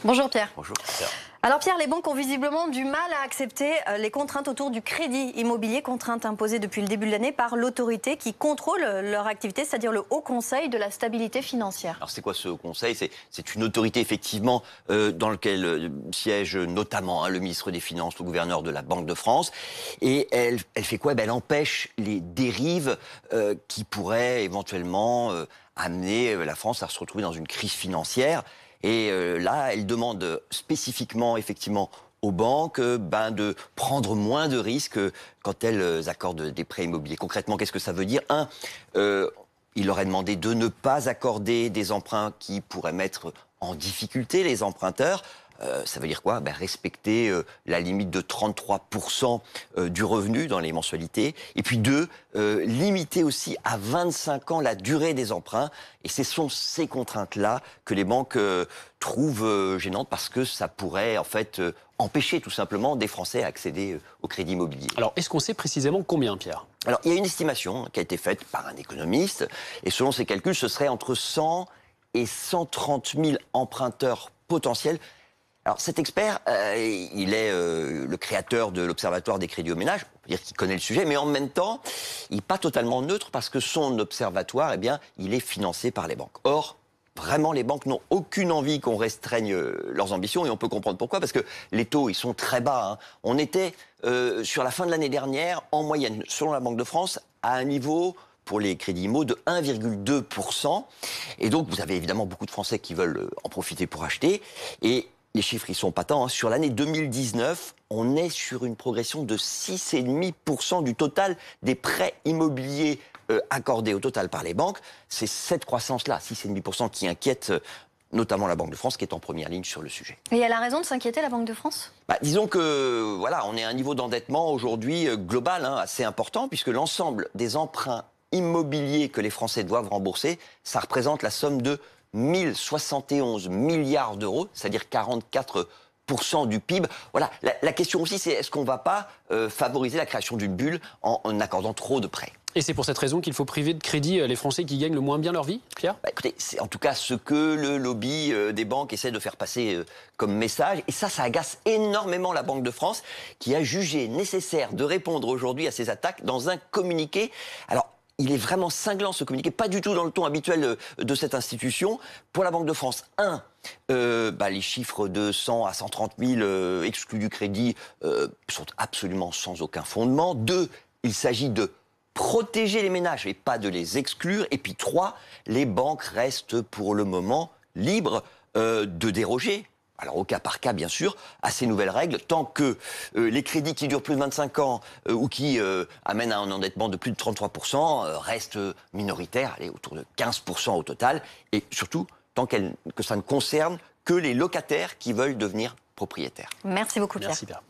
Bonjour Pierre. Bonjour Pierre. Alors Pierre, les banques ont visiblement du mal à accepter les contraintes autour du crédit immobilier, contraintes imposées depuis le début de l'année par l'autorité qui contrôle leur activité, c'est-à-dire le Haut Conseil de la stabilité financière. Alors c'est quoi ce conseil? C'est une autorité effectivement dans laquelle siège notamment le ministre des Finances, le gouverneur de la Banque de France. Et elle fait quoi? Elle empêche les dérives qui pourraient éventuellement amener la France à se retrouver dans une crise financière. Et là, elle demande spécifiquement, effectivement, aux banques de prendre moins de risques quand elles accordent des prêts immobiliers. Concrètement, qu'est-ce que ça veut dire? Il leur est demandé de ne pas accorder des emprunts qui pourraient mettre en difficulté les emprunteurs. Ça veut dire quoi? Respecter la limite de 33% du revenu dans les mensualités. Et puis limiter aussi à 25 ans la durée des emprunts. Et ce sont ces contraintes-là que les banques trouvent gênantes parce que ça pourrait en fait empêcher tout simplement des Français à accéder au crédit immobilier. Alors, est-ce qu'on sait précisément combien, Pierre? Alors, il y a une estimation qui a été faite par un économiste. Et selon ses calculs, ce serait entre 100 et 130 000 emprunteurs potentiels. Alors cet expert, il est le créateur de l'Observatoire des crédits aux ménages, on peut dire qu'il connaît le sujet, mais en même temps, il n'est pas totalement neutre parce que son observatoire, il est financé par les banques. Or, vraiment, les banques n'ont aucune envie qu'on restreigne leurs ambitions et on peut comprendre pourquoi, parce que les taux, ils sont très bas. On était, sur la fin de l'année dernière, en moyenne, selon la Banque de France, à un niveau pour les crédits IMO de 1,2%. Et donc, vous avez évidemment beaucoup de Français qui veulent en profiter pour acheter. Et les chiffres, ils sont patents. Sur l'année 2019, on est sur une progression de 6,5% du total des prêts immobiliers accordés au total par les banques. C'est cette croissance-là, 6,5%, qui inquiète notamment la Banque de France, qui est en première ligne sur le sujet. Et elle a raison de s'inquiéter, la Banque de France? Disons que, on est à un niveau d'endettement aujourd'hui global assez important, puisque l'ensemble des emprunts immobiliers que les Français doivent rembourser, ça représente la somme de 1071 milliards d'euros, c'est-à-dire 44% du PIB. Voilà, la question aussi, c'est est-ce qu'on ne va pas favoriser la création d'une bulle en accordant trop de prêts? Et c'est pour cette raison qu'il faut priver de crédit les Français qui gagnent le moins bien leur vie, Pierre? Écoutez, c'est en tout cas ce que le lobby des banques essaie de faire passer comme message. Et ça agace énormément la Banque de France, qui a jugé nécessaire de répondre aujourd'hui à ces attaques dans un communiqué. Alors, il est vraiment cinglant, ce communiqué, pas du tout dans le ton habituel de cette institution. Pour la Banque de France, les chiffres de 100 à 130 000 exclus du crédit sont absolument sans aucun fondement. 2, il s'agit de protéger les ménages et pas de les exclure. Et puis 3, les banques restent pour le moment libres de déroger, alors au cas par cas bien sûr, à ces nouvelles règles, tant que les crédits qui durent plus de 25 ans ou qui amènent à un endettement de plus de 33% restent minoritaires, autour de 15% au total, et surtout tant que ça ne concerne que les locataires qui veulent devenir propriétaires. Merci beaucoup Pierre. Merci Pierre.